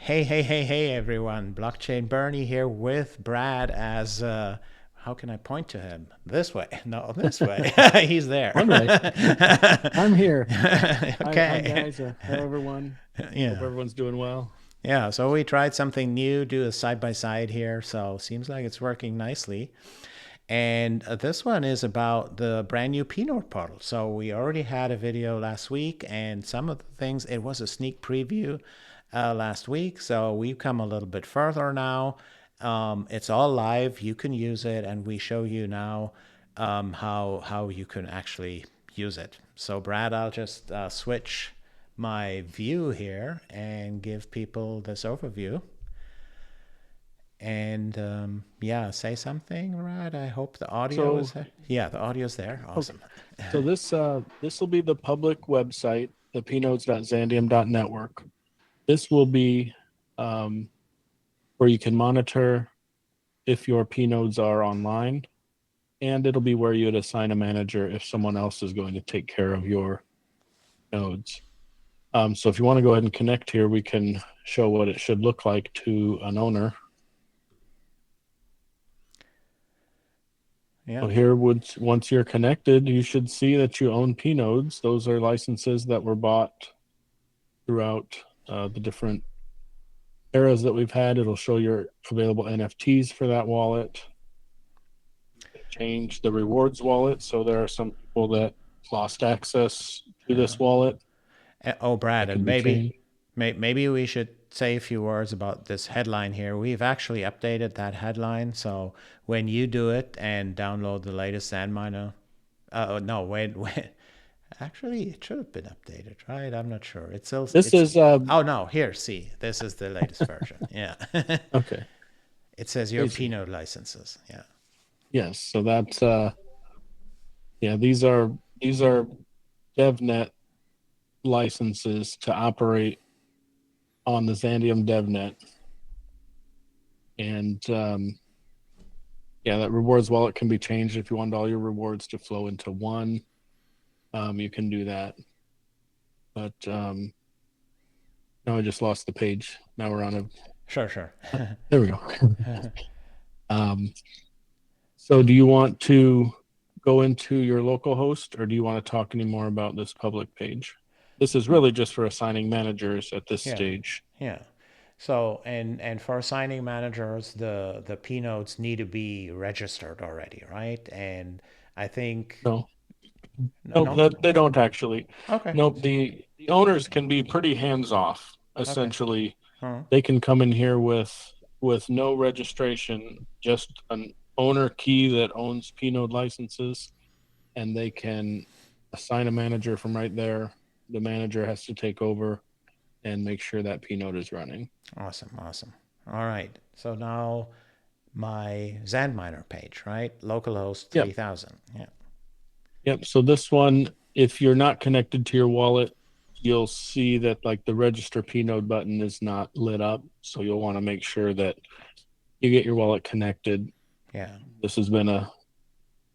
Hey, everyone. Blockchain Bernie here with Brad as, how can I point to him? This way. No, this way. He's there. One way. I'm here. Hi Okay. guys. Hello everyone. Hope Yeah. everyone's doing well. Yeah. So we tried something new, do a side by side here. So seems like it's working nicely. And this one is about the brand new pNode portal. So we already had a video last week, and some of the things, it was a sneak preview last week. So we've come a little bit further now. It's all live. You can use it, and we show you now how you can actually use it. So Brad, I'll just switch my view here and give people this overview. And yeah, say something, right? I hope the audio is So there. Yeah, the audio's there. okay. Awesome. So this will be the public website, the pnodes.xandeum.network. This will be where you can monitor if your pnodes are online, and it'll be where you'd assign a manager if someone else is going to take care of your nodes. So if you want to go ahead and connect here, we can show what it should look like to an owner. Yeah. So here, once you're connected, you should see that you own pNodes. Those are licenses that were bought throughout the different eras that we've had. It'll show your available NFTs for that wallet. Change the rewards wallet. So there are some people that lost access to Yeah. this wallet. Oh, Brad, That and can be changed. maybe we should say a few words about this headline here. We've actually updated that headline, so when you do it and download the latest Sandminer, no, wait. Actually, it should have been updated, right? I'm not sure. This It's. is Oh no, here, see, this is the latest version. Yeah. okay. It says your Crazy. pNode licenses. Yeah. Yes. So that's yeah. These are DevNet licenses to operate on the Xandeum DevNet. And yeah, that rewards wallet can be changed if you want all your rewards to flow into one. You can do that. But now I just lost the page. Now we're on a. Sure. There we go. um, so, do you want to go into your local host, or do you want to talk any more about this public page? This is really just for assigning managers at this Yeah. stage. Yeah. So and for assigning managers, the pNodes need to be registered already, right? And I think No, no, no, no. that they don't actually. Okay. Nope. The owners can be pretty hands off. Okay. Essentially, Huh. they can come in here with no registration, just an owner key that owns pNode licenses, and they can assign a manager from right there. The manager has to take over and make sure that pNode is running. Awesome. All right. So now my Xanminer page, right? Localhost Yep. 3000. Yeah. Yep. So this one, if you're not connected to your wallet, you'll see that like the register pNode button is not lit up. So you'll want to make sure that you get your wallet connected. Yeah. This has been a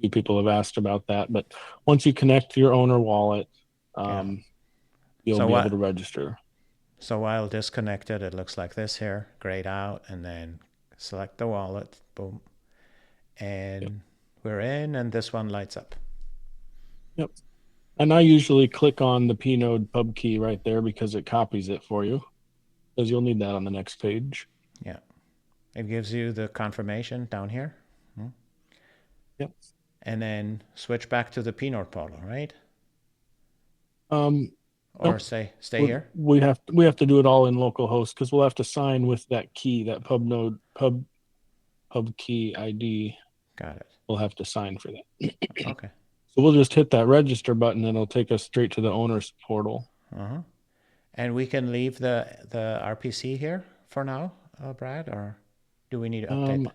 few people have asked about that, but once you connect your owner wallet, Yeah. um, you'll So be able to what register. so while disconnected, it looks like this here. Grayed out and then select the wallet. Boom. Yep. And we're in and this one lights up. Yep. And I usually click on the pNode pub key right there because it copies it for you, because you'll need that on the next page. Yeah. It gives you the confirmation down here. Yep. And then switch back to the pNode portal, right? Um, Or no, stay here. we have to do it all in localhost because we'll have to sign with that key, that pub node pub key ID. Got it. We'll have to sign for that. Okay. So we'll just hit that register button and it'll take us straight to the owner's portal. Uh-huh. And we can leave the RPC here for now, Brad, or do we need to update? Um,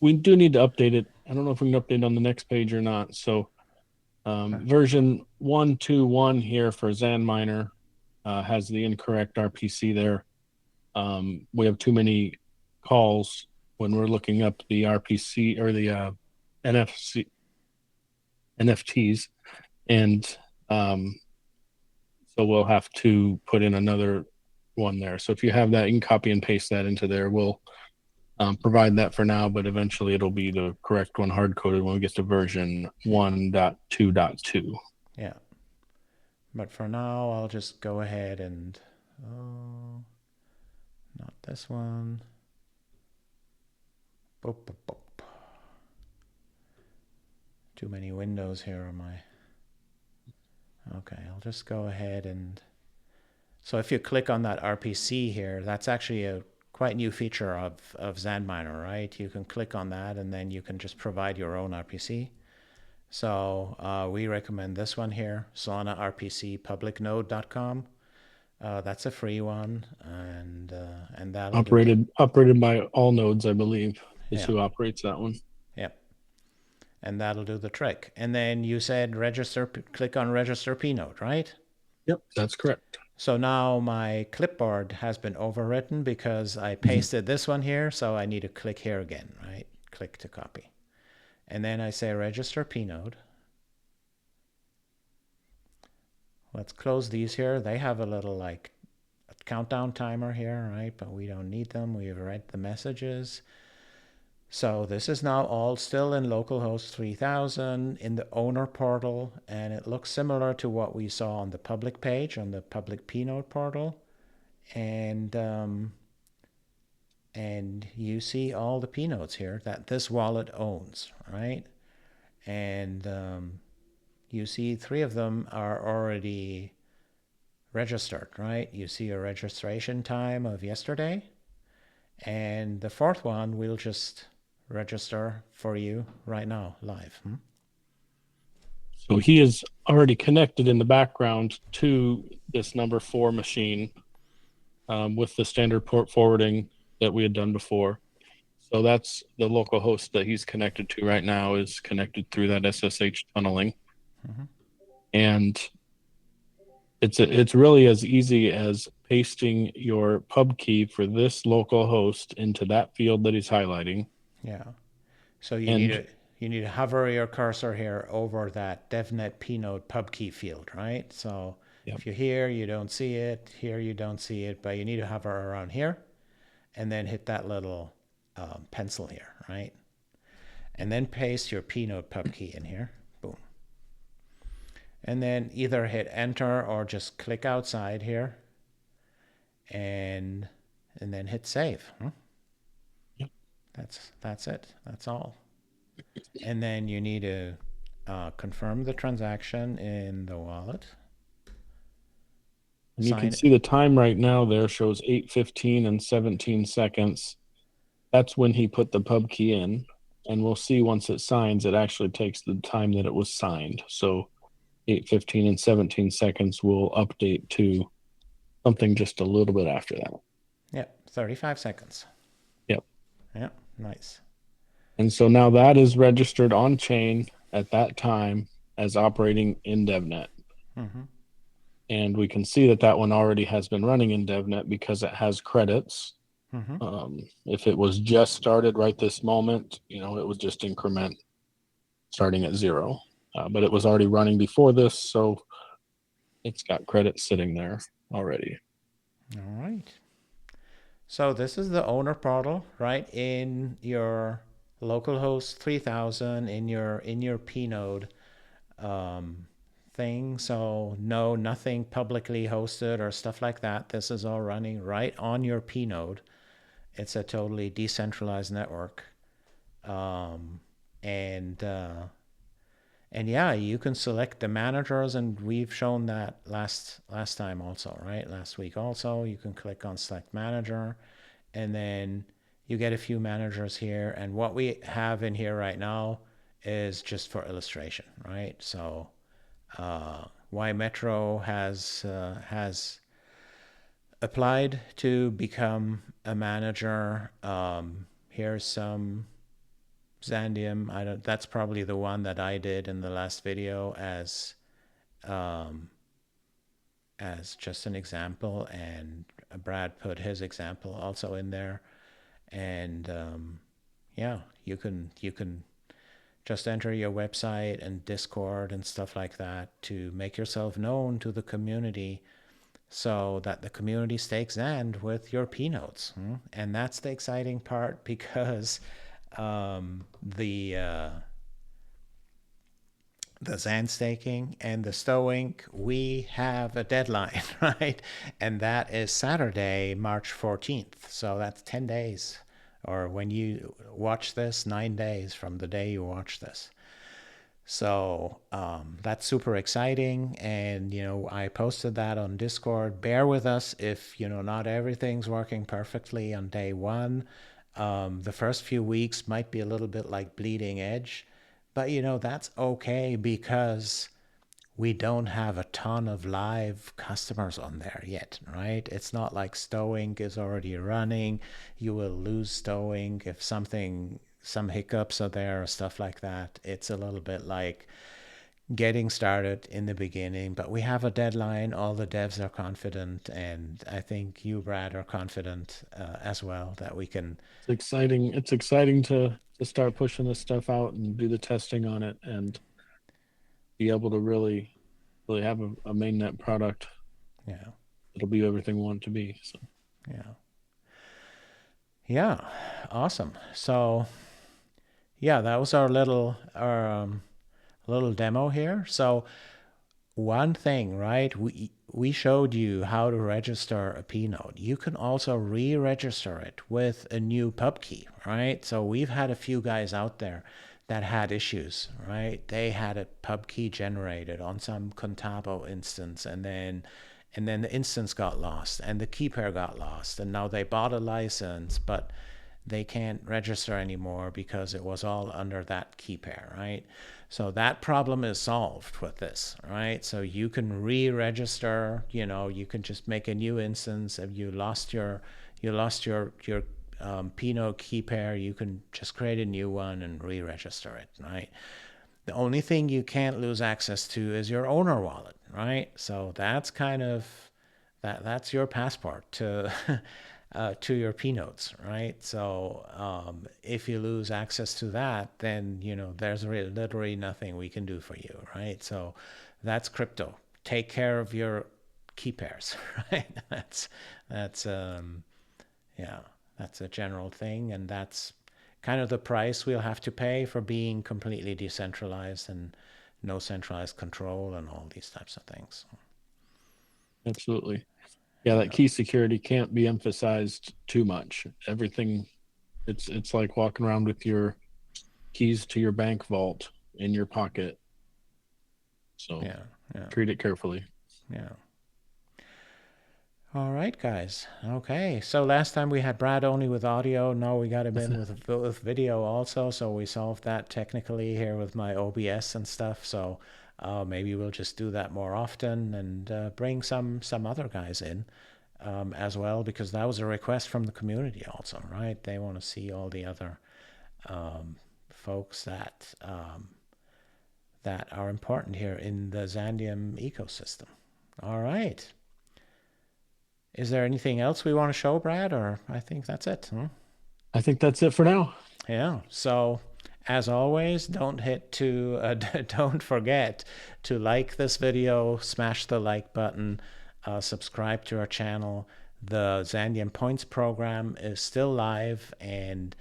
we do need to update it. I don't know if we can update on the next page or not. So version 1.2.1 here for Xanminer has the incorrect RPC there. We have too many calls when we're looking up the RPC or the NFC NFTs, and so we'll have to put in another one there. So if you have that, you can copy and paste that into there. We'll provide that for now, but eventually it'll be the correct one hard coded when we get to version 1.2.2. Yeah. But for now, I'll just go ahead and, oh, not this one. Boop, boop, boop. Too many windows here on my, okay, I'll just go ahead and, so if you click on that RPC here, that's actually a quite new feature of Xanminer, right? You can click on that and then you can just provide your own RPC. So we recommend this one here, Solana RPC publicnode.com. That's a free one, and that'll Operated by all nodes, I believe, is yeah. who operates that one. Yep. And that'll do the trick. And then you said register, click on register pNode, right? Yep, that's correct. So now my clipboard has been overwritten because I pasted this one here, so I need to click here again, right? Click to copy. And then I say register pNode. Let's close these here. They have a little like a countdown timer here, right? But we don't need them. We've read the messages. So this is now all still in localhost 3000 in the owner portal, and it looks similar to what we saw on the public page, on the public pNode portal. And you see all the pNodes here that this wallet owns, right? And you see 3 of them are already registered, right? You see a registration time of yesterday, and the 4th one we'll just register for you right now live. So he is already connected in the background to this number 4 machine with the standard port forwarding that we had done before. So that's the local host that he's connected to right now, is connected through that SSH tunneling. And it's really as easy as pasting your pub key for this local host into that field that he's highlighting. Yeah. So you need to hover your cursor here over that DevNet pNode pub key field, right? So if you're here, you don't see it. Here, you don't see it, but you need to hover around here and then hit that little pencil here, right? And then paste your pNode pub key in here. Boom. And then either hit enter or just click outside here and then hit save. That's it. That's all. And then you need to confirm the transaction in the wallet. And you can see the time right now there shows 8:15 and 17 seconds. That's when he put the pub key in. And we'll see once it signs, it actually takes the time that it was signed. So 8:15 and 17 seconds will update to something just a little bit after that. Yep, 35 seconds. Yep. Yep, nice. And so now that is registered on chain at that time as operating in DevNet. And we can see that one already has been running in DevNet because it has credits. If it was just started right this moment, it would just increment starting at 0. But it was already running before this, so it's got credits sitting there already. All right. So this is the owner portal, right? In your localhost 3000 in your pNode thing. So no, nothing publicly hosted or stuff like that. This is all running right on your pNode. It's a totally decentralized network. And yeah, you can select the managers, and we've shown that last time also, right? Last week also, you can click on select manager, and then you get a few managers here. And what we have in here right now is just for illustration, right? So Y Metro has applied to become a manager. Here's some Xandeum. That's probably the one that I did in the last video as just an example, and Brad put his example also in there. And yeah, you can just enter your website and Discord and stuff like that to make yourself known to the community so that the community stakes XAND with your pNodes. And that's the exciting part, because the XAND staking and the stowing, we have a deadline, right? And that is Saturday, March 14th. So that's 10 days, or when you watch this, 9 days from the day you watch this. So that's super exciting. And, I posted that on Discord. Bear with us if, not everything's working perfectly on day one. The first few weeks might be a little bit like bleeding edge, but, that's okay, because we don't have a ton of live customers on there yet, right? It's not like stowing is already running. You will lose stowing if some hiccups are there or stuff like that. It's a little bit like getting started in the beginning, but we have a deadline. All the devs are confident, and I think you, Brad, are confident as well that we can. It's exciting. It's exciting to start pushing this stuff out and do the testing on it and be able to really have a mainnet product. Yeah. It'll be everything we want it to be. So Yeah. Yeah. Awesome. So yeah, that was our little demo here. So one thing, right? We showed you how to register a pNode. You can also re-register it with a new pub key, right? So we've had a few guys out there that had issues, right? They had a pub key generated on some Contabo instance, and then the instance got lost and the key pair got lost, and now they bought a license, but they can't register anymore because it was all under that key pair, right? So that problem is solved with this, right? So you can re-register. You can just make a new instance. If you lost your pNode key pair, you can just create a new one and re-register it, right? The only thing you can't lose access to is your owner wallet, right? So that's kind of that's your passport to to your pNodes, right? So if you lose access to that, then there's really literally nothing we can do for you, right? So that's crypto. Take care of your key pairs, right? That's yeah, that's a general thing, and that's kind of the price we'll have to pay for being completely decentralized and no centralized control and all these types of things. absolutely. Yeah, that key security can't be emphasized too much. Everything, it's like walking around with your keys to your bank vault in your pocket. So Yeah, yeah, treat it carefully. yeah. All right, guys. Okay, so last time we had Brad only with audio. Now we got him in with video also. So we solved that technically here with my OBS and stuff. So maybe we'll just do that more often and bring some other guys in as well, because that was a request from the community also, right? They want to see all the other folks that are important here in the Xandeum ecosystem. All right. Is there anything else we want to show, Brad? Or I think that's it. I think that's it for now. Yeah. So as always, don't don't forget to like this video, smash the like button, subscribe to our channel. The Xandeum Points program is still live, and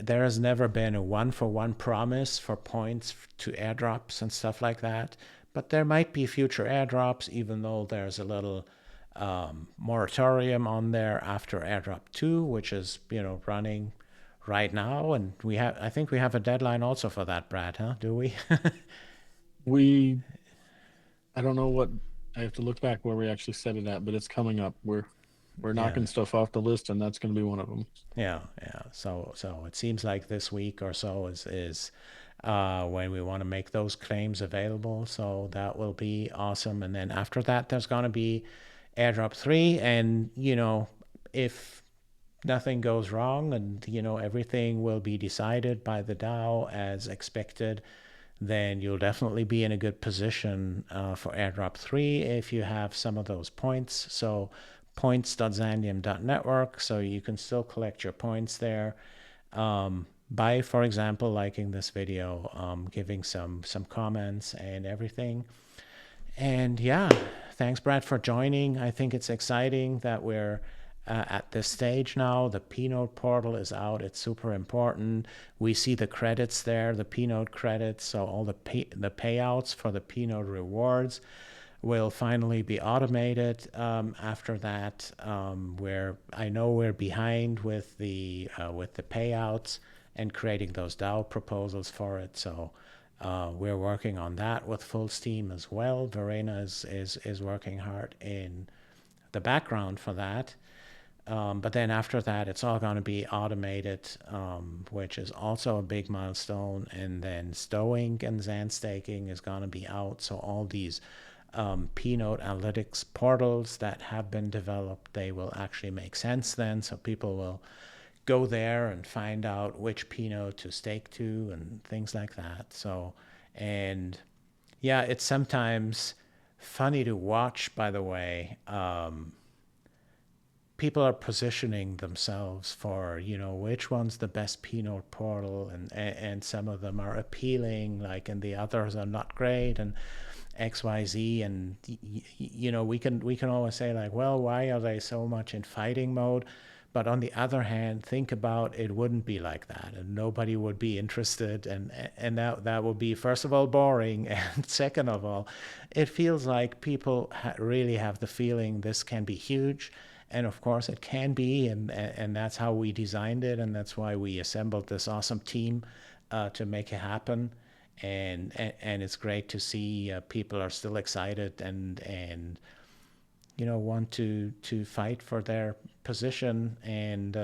there has never been a one-for-one promise for points to airdrops and stuff like that. But there might be future airdrops, even though there's a little moratorium on there after airdrop 2, which is running right now, and I think we have a deadline also for that, Brad, huh? Do we? I don't know what, I have to look back where we actually set it at, but it's coming up. We're knocking stuff off the list, and that's going to be one of them. Yeah. So it seems like this week or so is when we want to make those claims available. So that will be awesome. And then after that, there's going to be airdrop 3, and if nothing goes wrong and everything will be decided by the DAO as expected, then you'll definitely be in a good position for airdrop 3 if you have some of those points. So points.xandeum.network, so you can still collect your points there by, for example, liking this video, giving some comments and everything. And yeah, thanks, Brad, for joining. I think it's exciting that we're at this stage now. The pNode portal is out. It's super important. We see the credits there, the pNode credits. So all the payouts for the pNode rewards will finally be automated. After that, where I know we're behind with the payouts and creating those DAO proposals for it. So we're working on that with full steam as well. Verena is working hard in the background for that. But then after that, it's all going to be automated, which is also a big milestone. And then stowing and XAND staking is going to be out. So all these pNode analytics portals that have been developed, they will actually make sense then. So people will go there and find out which pNode to stake to and things like that. So, and yeah, it's sometimes funny to watch, by the way. People are positioning themselves for, which one's the best pNode portal, and some of them are appealing, like, and the others are not great, and XYZ, and we can always say, like, well, why are they so much in fighting mode? But on the other hand, think about it wouldn't be like that, and nobody would be interested, and that would be, first of all, boring, and second of all, it feels like people really have the feeling this can be huge. And of course it can be, and that's how we designed it, and that's why we assembled this awesome team to make it happen. And it's great to see people are still excited and want to fight for their position and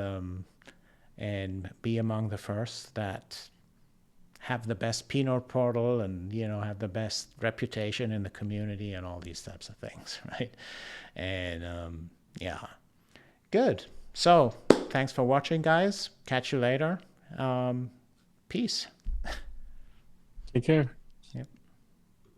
be among the first that have the best pNode portal and have the best reputation in the community and all these types of things, right? And yeah, good. So thanks for watching, guys. Catch you later. Peace. Take care.